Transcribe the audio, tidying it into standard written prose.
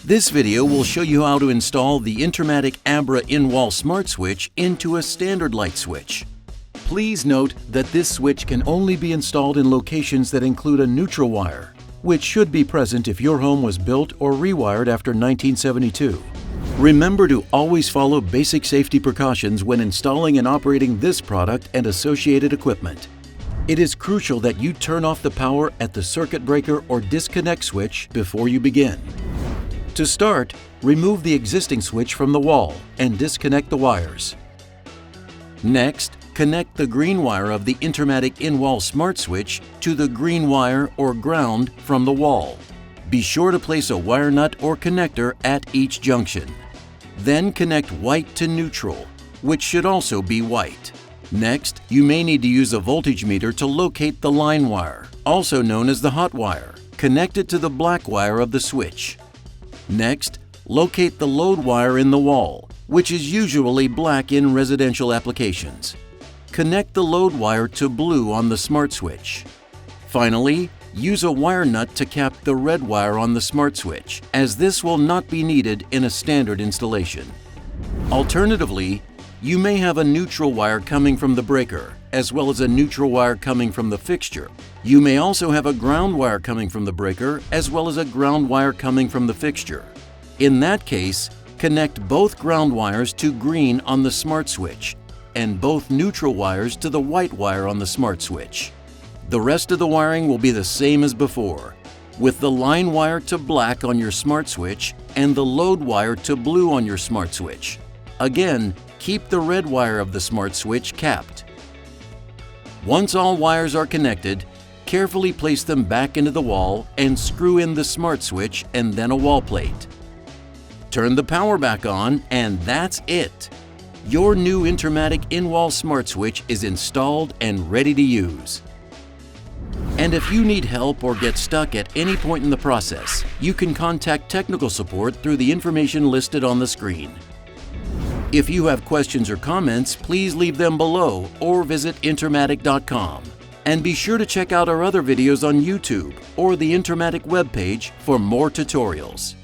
This video will show you how to install the Intermatic Abra in-wall smart switch into a standard light switch. Please note that this switch can only be installed in locations that include a neutral wire, which should be present if your home was built or rewired after 1972. Remember to always follow basic safety precautions when installing and operating this product and associated equipment. It is crucial that you turn off the power at the circuit breaker or disconnect switch before you begin. To start, remove the existing switch from the wall and disconnect the wires. Next, connect the green wire of the Intermatic in-wall smart switch to the green wire or ground from the wall. Be sure to place a wire nut or connector at each junction. Then connect white to neutral, which should also be white. Next, you may need to use a voltage meter to locate the line wire, also known as the hot wire. Connect it to the black wire of the switch. Next, locate the load wire in the wall, which is usually black in residential applications. Connect the load wire to blue on the smart switch. Finally, use a wire nut to cap the red wire on the smart switch, as this will not be needed in a standard installation. Alternatively, you may have a neutral wire coming from the breaker, as well as a neutral wire coming from the fixture. You may also have a ground wire coming from the breaker, as well as a ground wire coming from the fixture. In that case, connect both ground wires to green on the smart switch, and both neutral wires to the white wire on the smart switch. The rest of the wiring will be the same as before, with the line wire to black on your smart switch and the load wire to blue on your smart switch. Again, keep the red wire of the smart switch capped. Once all wires are connected, carefully place them back into the wall and screw in the smart switch and then a wall plate. Turn the power back on and that's it! Your new Intermatic in-wall smart switch is installed and ready to use. And if you need help or get stuck at any point in the process, you can contact technical support through the information listed on the screen. If you have questions or comments, please leave them below or visit intermatic.com. And be sure to check out our other videos on YouTube or the Intermatic webpage for more tutorials.